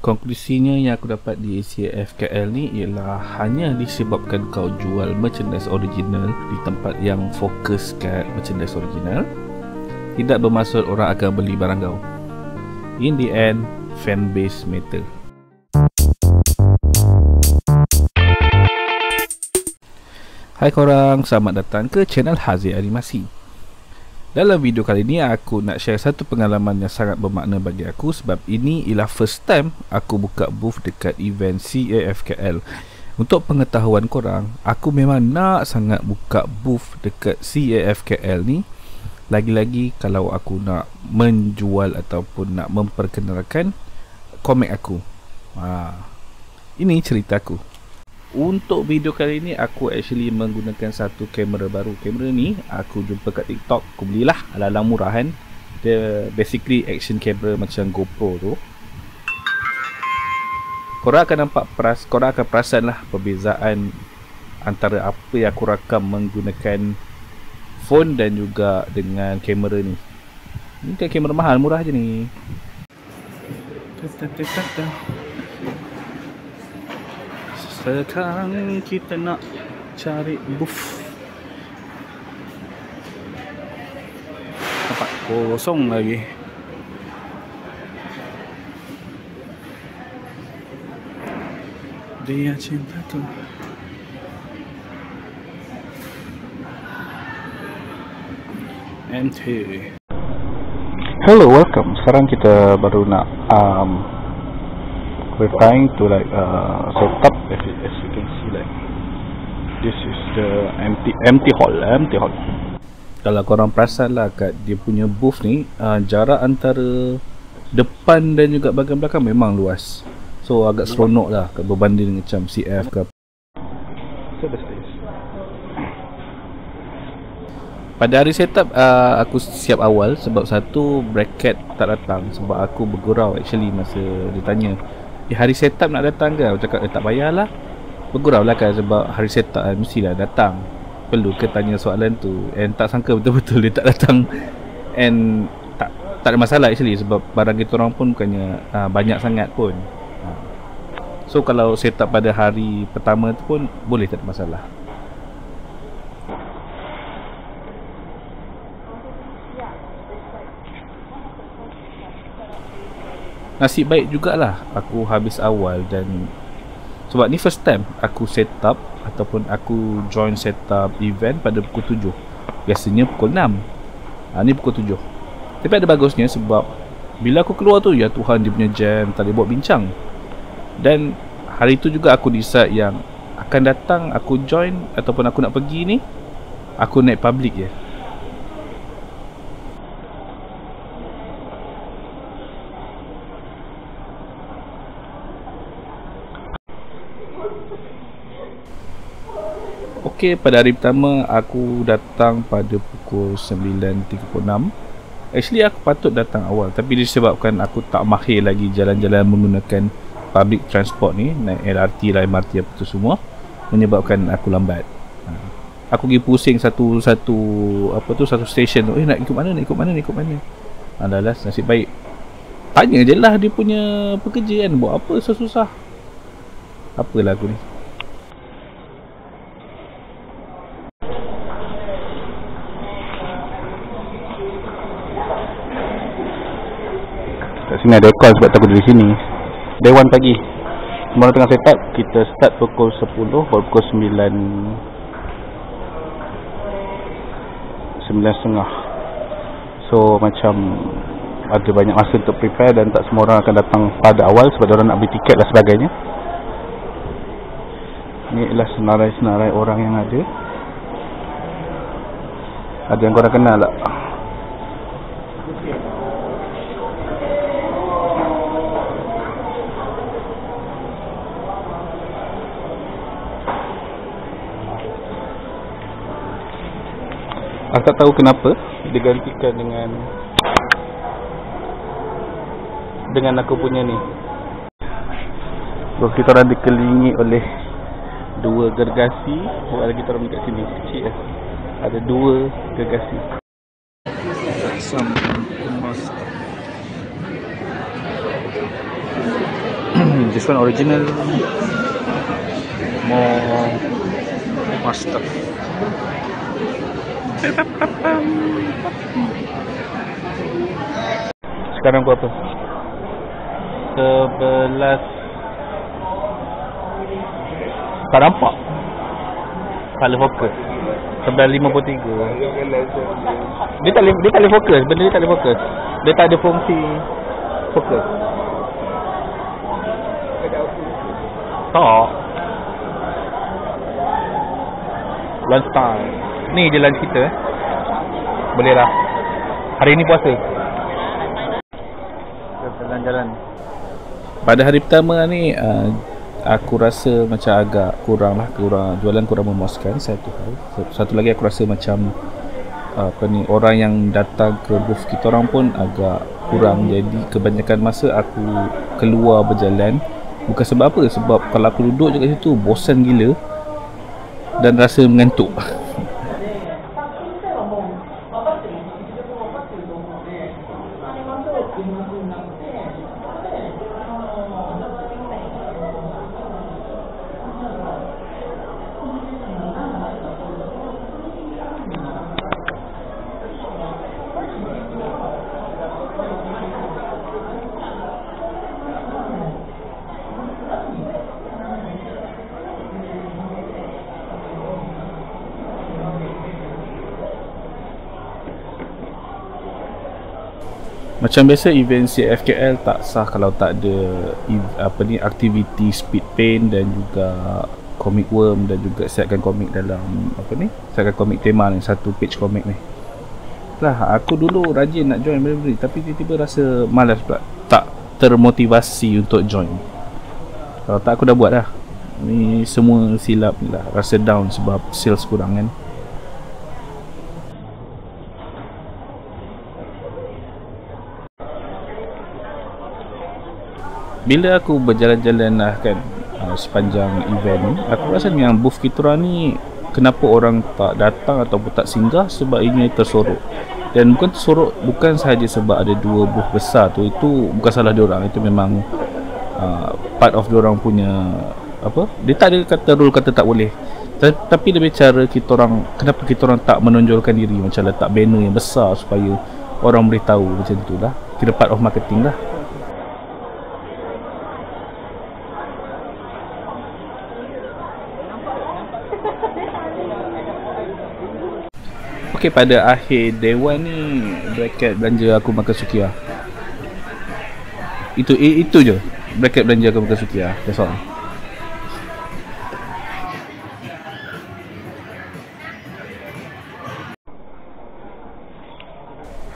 Konklusinya yang aku dapat di CAF KL ni ialah hanya disebabkan kau jual merchandise original di tempat yang fokus kat merchandise original, tidak bermaksud orang akan beli barang kau. In the end, fan base matter. Hai korang, selamat datang ke channel Hazir Animasi. Dalam video kali ni aku nak share satu pengalaman yang sangat bermakna bagi aku, sebab ini ialah first time aku buka booth dekat event CAF KL. Untuk pengetahuan korang, aku memang nak sangat buka booth dekat CAF KL ni, lagi-lagi kalau aku nak menjual ataupun nak memperkenalkan komik aku. Ini cerita aku. Untuk video kali ni aku actually menggunakan satu kamera baru. Kamera ni aku jumpa kat TikTok, aku belilah ala-ala murah kan. Dia basically action camera macam GoPro tu. Korang akan nampak, korang akan perasan lah perbezaan antara apa yang aku rakam menggunakan phone dan juga dengan kamera ni. Ini kan kamera mahal, murah je ni. Sekarang kita nak cari booth. Tempat kosong lagi. Dia cinta tu. MT. Hello, welcome. Sekarang kita baru nak we're trying to like set up, as you can see, like this is the empty hall. Kalau korang perasan lah kat dia punya booth ni, jarak antara depan dan juga bahagian belakang memang luas. So agak seronok lah berbanding macam CF ke. Pada hari setup aku siap awal sebab satu, bracket tak datang sebab aku bergurau actually masa dia tanya hari setup nak datang ke, aku cakap tak payahlah, bergurau lah kan sebab hari setup mestilah datang, perlu ke tanya soalan tu. And tak sangka betul-betul dia tak datang. And tak ada masalah actually sebab barang kita orang pun bukannya banyak sangat pun. So kalau setup pada hari pertama tu pun boleh, tak ada masalah. Nasib baik jugalah aku habis awal, dan sebab ni first time aku set up ataupun aku join set up event pada pukul 7. Biasanya pukul 6. Ni pukul 7. Tapi ada bagusnya sebab bila aku keluar tu, ya Tuhan, dia punya jam, tak boleh buat bincang. Dan hari tu juga aku decide yang akan datang aku join ataupun aku nak pergi ni, aku naik public je. Okay, pada hari pertama aku datang pada pukul 9.36. Actually aku patut datang awal, tapi disebabkan aku tak mahir lagi jalan-jalan menggunakan public transport ni, naik LRT lah, MRT apa tu semua, menyebabkan aku lambat. Aku pergi pusing satu stesen tu. Nak ikut mana? Alah, nasib baik tanya je lah dia punya pekerja kan, buat apa susah-susah. Apalah aku ni. Kat sini ada aircon sebab aku dari sini. Day 1 pagi. Semua tengah set up. Kita start pukul 10, baru pukul 9.30. So macam ada banyak masa untuk prepare, dan tak semua orang akan datang pada awal sebab orang nak beli tiket dan sebagainya. Ni ialah senarai-senarai orang yang ada. Ada yang korang kenal tak? Aku tak tahu kenapa digantikan dengan aku punya ni. So kita orang dikelilingi oleh dua gergasi. Ada kita orang dekat sini kecil lah. Ada dua gergasi. Asam emas. This one original, more mustard. Sekarang berapa? 11. Tak nampak color focus. 11.53. Dia tak boleh fokus. Benda ni tak boleh fokus. Dia tak ada fungsi fokus. Tak. Lunch time. Ni je lunch kita. Boleh lah. Hari ni puasa. Jalan-jalan. Pada hari pertama ni aku rasa macam agak kurang jualan kurang memuaskan. Satu lagi aku rasa macam orang yang datang ke booth kita orang pun agak kurang. Jadi kebanyakan masa aku keluar berjalan. Bukan sebab apa, sebab kalau aku duduk je kat situ bosan gila dan rasa mengantuk. Macam biasa event CFKL tak sah kalau tak ada aktiviti speed paint dan juga comic worm dan juga siapkan komik dalam siapkan komik tema ni, satu page komik ni. Lah aku dulu rajin nak join benda-benda tapi tiba-tiba rasa malas pula, tak termotivasi untuk join. Kalau tak aku dah buat dah. Ni semua silap ni lah, rasa down sebab sales kurang kan. Bila aku berjalan-jalan lah kan sepanjang event ni, aku rasa yang booth kita orang ni kenapa orang tak datang ataupun tak singgah, sebab ini tersorok. Dan bukan tersorok bukan sahaja sebab ada dua booth besar tu, itu bukan salah diorang, itu memang part of diorang punya dia tak ada kata rule kata tak boleh. Tapi lebih cara kita orang, kenapa kita orang tak menonjolkan diri, macam letak banner yang besar supaya orang boleh tahu, macam tu lah. Kira part of marketing lah. Okey, pada akhir dewan ni bracket belanja aku makan Sukiah. Itu je. Bracket belanja aku makan Sukiah. That's all.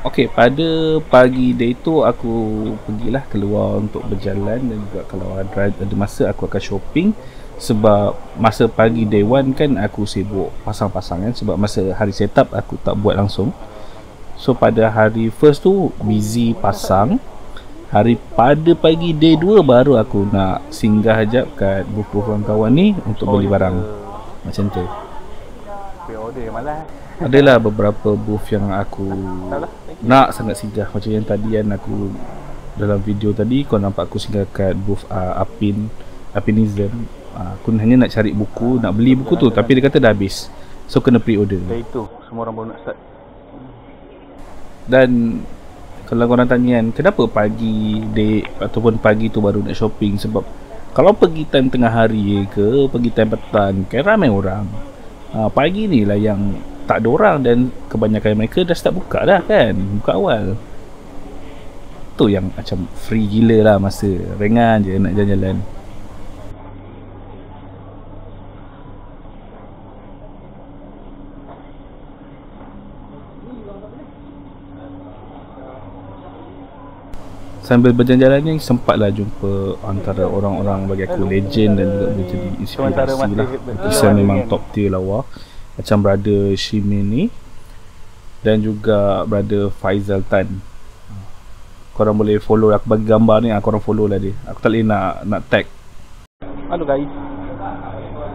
Okey, pada pagi day tu aku pergilah keluar untuk berjalan dan juga kalau ada masa aku akan shopping. Sebab masa pagi day one kan aku sibuk pasang-pasang kan, sebab masa hari setup aku tak buat langsung. So pada hari first tu busy pasang. Pada pagi day 2 baru aku nak singgah sekejap kat booth kawan-kawan ni untuk beli barang. Macam tu. Pre-order malah. Adalah beberapa booth yang aku nak sangat singgah. Macam yang tadi kan aku dalam video tadi kau nampak aku singgah kat booth Apinism. Aku hanya nak cari buku, nak beli buku tu, tapi dia kata dah habis. So kena pre-order. Itu semua orang baru nak start. Dan kalau korang tanya kan, kenapa pagi day ataupun pagi tu baru nak shopping? Sebab kalau pergi time tengah hari ke, pergi time petang kan ramai orang. Pagi ni lah yang tak ada orang dan kebanyakan mereka dah start buka dah kan, buka awal. Tu yang macam free gila lah, masa ringan je nak jalan-jalan. Sambil berjalan-jalan ni sempatlah jumpa antara orang-orang bagi aku legend dan juga boleh jadi inspirasi lah. Kisah memang top tier lawa. Macam brother Shimin ni dan juga brother Faizal Tan. Korang boleh follow, aku bagi gambar ni, korang follow lah dia. Aku tak boleh nak tag. Halo guys,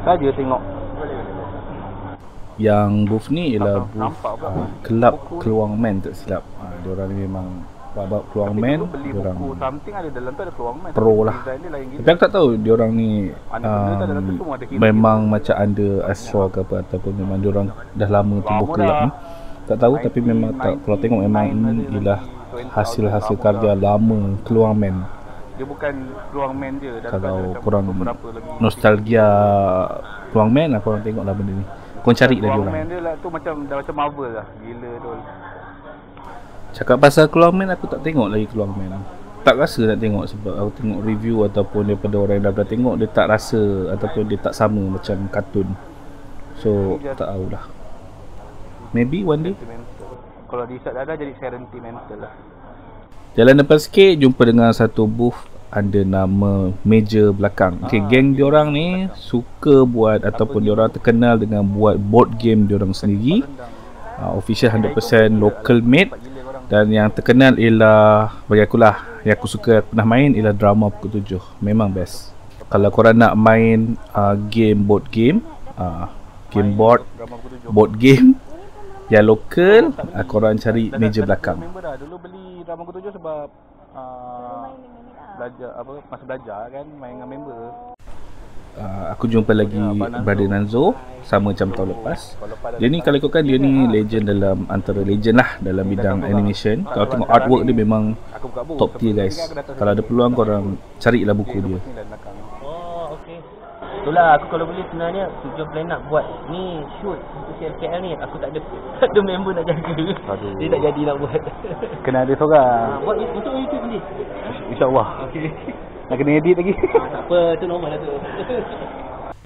saja tengok. Yang booth ni ialah booth Kelab Keluang Man tak silap. Diorang ni memang bab Keluang Tapi Man dulu beli diorang buku something ada dalam tu ada Keluang Man. pro lah. Design dia lain Tapi gila. aku tak tahu diorang ni Mana benda tu dalam tu semua ada hero. memang macam under Astro ke apa, ataupun memang diorang dah lama tubuh Lama kelab dah. ni. Tak tahu, tapi memang tak, kalau tengok memang ini ialah hasil-hasil karya lama Keluang Man. Dia bukan Keluang Man je. Dalam Kalau ada korang beberapa lagi nostalgia Keluang Man lah, korang tengok lah benda ni. Korang cari dah Keluang diorang. Man dia lah tu macam dah macam Marvel lah. Gila tu. Cakap pasal Keluang Man, aku tak tengok lagi Keluang Man. Tak rasa nak tengok sebab aku tengok review ataupun daripada orang yang dah pernah tengok, dia tak rasa ataupun dia tak sama macam kartun. So tak tahulah. Maybe one day. Sentimental. Kalau di Isat Dada jadi sentimental lah. Jalan depan sikit jumpa dengan satu booth ada nama meja belakang. Okay, geng diorang ni suka buat ataupun diorang terkenal dengan buat board game diorang sendiri. Official 100% local made. Dan yang terkenal ialah, bagi aku lah, yang aku suka pernah main ialah Drama Pukul 7. Memang best. Kalau korang nak main game board game, game board game yang lokal, korang cari meja belakang. Member dah dulu beli Drama Pukul 7 sebab belajar apa masa belajar kan main dengan member. Aku jumpa lagi Brother Nanzo, sama macam tahun lepas. Dia ni kalau ikutkan, dia ni legend dalam, antara legend lah dalam bidang animation. Kalau tengok artwork dia memang top tier guys. Kalau ada peluang korang carilah buku dia. Oh, okey. Itulah aku kalau boleh sebenarnya tujuan plan nak buat ni shoot untuk CFKL ni, aku tak ada tak ada member nak jaga. Aduh. Dia tak jadi nak buat. Kena ada seorang. Buat untuk YouTube ni. InsyaAllah. Okey. Nak kena edit lagi. Tak apa, tu normal lah tu.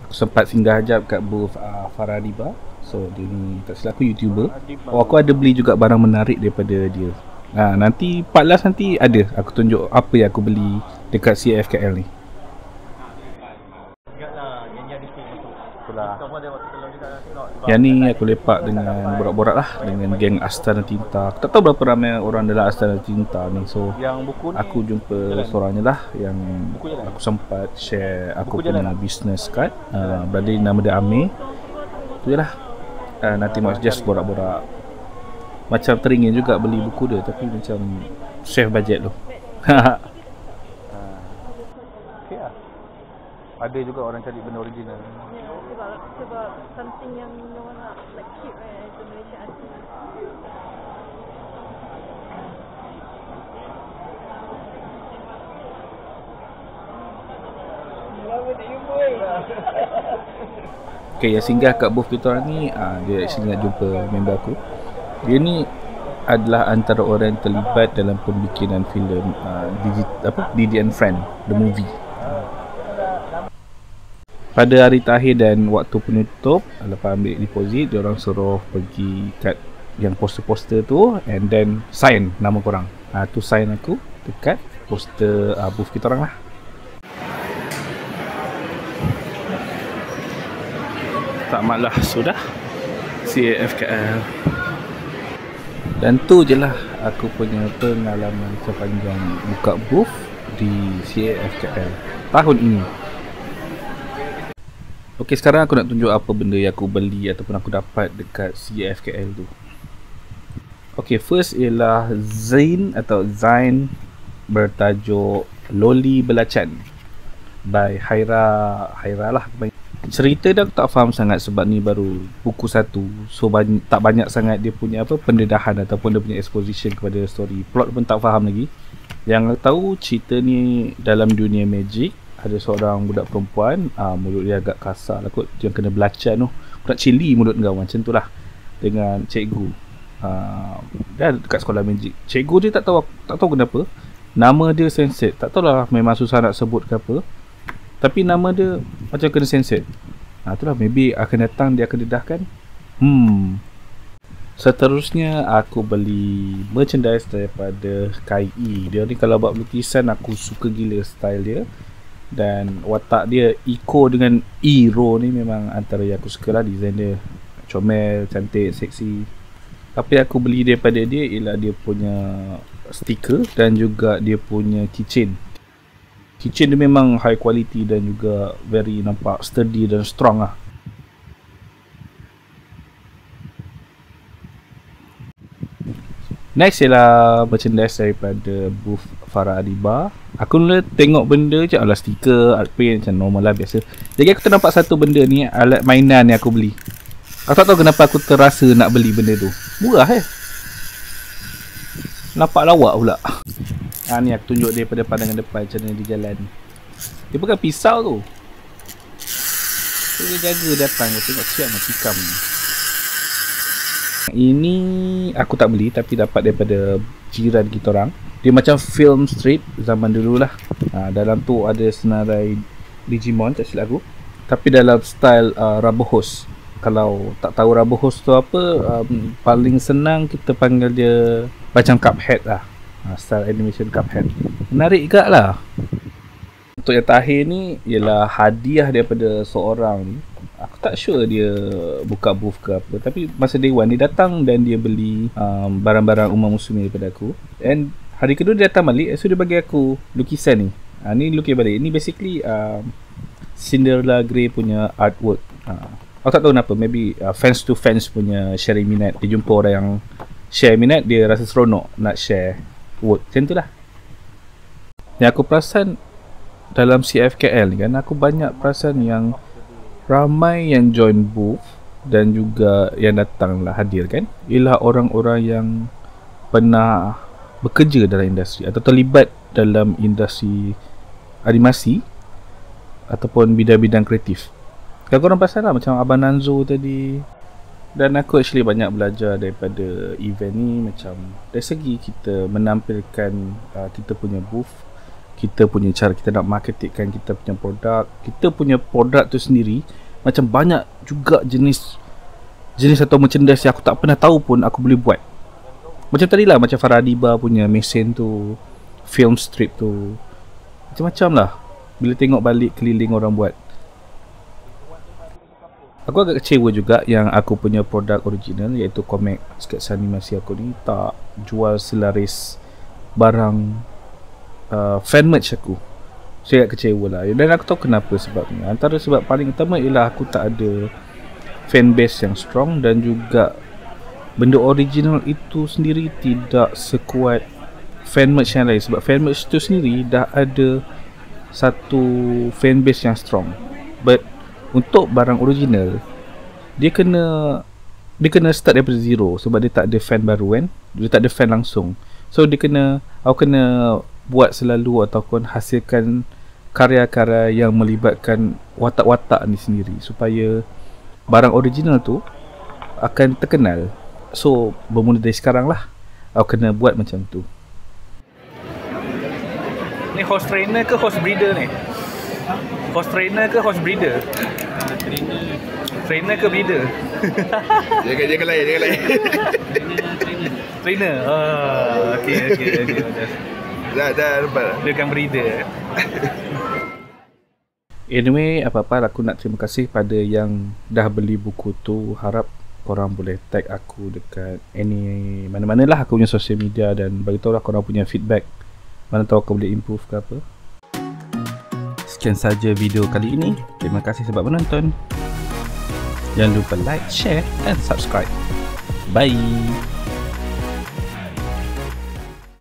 Aku sempat singgah ajab kat booth Farah Diba. So dia ni tak silap aku YouTuber. Aku ada beli juga barang menarik daripada dia. Nanti part last nanti ada aku tunjuk apa yang aku beli dekat CFKL ni. Ingatlah janji ada sikit masuk. Itulah. Kau pun ada waktu kalau kita nak tengok. Yang ni aku lepak dengan borak-borak lah dengan geng Astana Tinta. Aku tak tahu berapa ramai orang dalam Astana Tinta ni. So Yang buku ni aku jumpa seorang je lah yang aku sempat share aku punya business card. Brother ni nama dia Amir. Tu je lah. Nanti Mas just borak-borak. Macam teringin juga beli buku dia, tapi macam save budget tu. okey lah. Ada juga orang cari benda original. Sebab something yang orang nak like keep as a Malaysian artist. Okay, yang singgah kat booth kita orang ni, dia actually nak jumpa member aku. Dia ni adalah antara orang yang terlibat dalam pembikinan filem Didi and Friend, the movie. Pada hari terakhir dan waktu penutup, lepas ambil deposit, dia orang suruh pergi kat yang poster-poster tu and then sign nama korang. Tu sign aku dekat poster booth kita orang lah. Tamatlah sudah CAFKL. Dan tu je lah aku punya pengalaman sepanjang buka booth di CAFKL tahun ini. Okey, sekarang aku nak tunjuk apa benda yang aku beli ataupun aku dapat dekat CAFKL tu. Okey, first ialah Zain bertajuk Loli Belacan by Haira lah. Cerita dia aku tak faham sangat sebab ni baru buku 1. So tak banyak sangat dia punya pendedahan ataupun dia punya exposition kepada story. Plot pun tak faham lagi. Yang aku tahu cerita ni dalam dunia magic. Ada seorang budak perempuan, mulut dia agak kasar lah kot, yang kena belacan tu. Aku nak cili mulut kau, macam tu lah. Dengan cikgu dia dekat sekolah magic. Cikgu dia tak tahu kenapa nama dia censored. Tak tahulah, memang susah nak sebut ke apa, tapi nama dia macam kena censored. Itulah, maybe akan datang dia akan dedahkan. Seterusnya aku beli merchandise daripada KI. Dia ni kalau buat lukisan aku suka gila style dia. Dan watak dia Iko dengan Iro ni memang antara yang aku suka lah. Design dia comel, cantik, seksi. Apa yang aku beli daripada dia ialah dia punya stiker dan juga dia punya keychain. Keychain dia memang high quality dan juga very nampak sturdy dan strong lah. Next ialah merchandise daripada booth Farah Adiba. Aku mula tengok benda je, alah stiker, art paint macam normal lah biasa. Jadi aku ternampak satu benda ni, alat mainan yang aku beli. Aku tak tahu kenapa aku terasa nak beli benda tu. Murah nampak lawak pula. Ni aku tunjuk daripada pandangan depan macam mana dia jalan. Dia pegang pisau tu. Dia jaga datang, aku tengok siap nak tikam ni. Ini aku tak beli tapi dapat daripada jiran kita orang. Dia macam film strip zaman dulu lah. Dalam tu ada senarai Digimon tak silap aku, tapi dalam style rubber hose. Kalau tak tahu rubber hose tu apa, paling senang kita panggil dia macam Cuphead lah. Style animation Cuphead. Menarik juga lah. Untuk yang terakhir ni ialah hadiah daripada seorang ni. Aku tak sure dia buka booth ke apa, tapi masa day one dia datang dan dia beli barang-barang umat muslim daripada aku. And hari kedua dia datang balik, so dia bagi aku lukisan ni. Ni lukis balik. Ni basically Cinderella Grey punya artwork. Aku tak tahu kenapa, maybe fans to fans punya sharing minat. Dia jumpa orang yang share minat, dia rasa seronok nak share work. Macam tu lah. Yang aku perasan dalam CFKL ni kan, aku banyak perasan yang ramai yang join booth dan juga yang datang lah hadir kan, ialah orang-orang yang pernah bekerja dalam industri atau terlibat dalam industri animasi ataupun bidang-bidang kreatif. Kalau korang perasan lah macam Abang Nanzo tadi. Dan aku actually banyak belajar daripada event ni, macam dari segi kita menampilkan kita punya booth, kita punya cara kita nak marketingkan kita punya produk, kita punya produk tu sendiri. Macam banyak juga jenis atau merchandise yang aku tak pernah tahu pun aku boleh buat. Macam tadi lah, macam Farah Adiba punya mesin tu, film strip tu, macam-macam lah. Bila tengok balik keliling orang buat, aku agak kecewa juga yang aku punya produk original, iaitu komik sketsa animasi aku ni, tak jual selaris barang fan merch aku. Saya agak kecewa lah. Dan aku tahu kenapa sebabnya. Antara sebab paling utama ialah aku tak ada fan base yang strong, dan juga benda original itu sendiri tidak sekuat fan merch yang lain. Sebab fan merch itu sendiri dah ada satu fan base yang strong. But untuk barang original, dia kena start daripada zero. Sebab dia tak ada fan baru kan, dia tak ada fan langsung. So aku kena buat selalu ataupun hasilkan karya-karya yang melibatkan watak-watak ni sendiri, supaya barang original tu akan terkenal. So bermula dari sekarang lah aku kena buat macam tu. Ni horse trainer ke horse breeder ni? Horse trainer ke horse breeder? Trainer ke breeder? Jangan lain. Trainer. Okay. Dah dapat. Dia kan breeder. Anyway, apa-apa aku nak terima kasih pada yang dah beli buku tu. Harap korang boleh tag aku dekat mana-mana lah aku punya social media, dan beritahu lah korang punya feedback. Mana tahu aku boleh improve ke apa. Sekian saja video kali ini. Terima kasih sebab menonton. Jangan lupa like, share dan subscribe. Bye.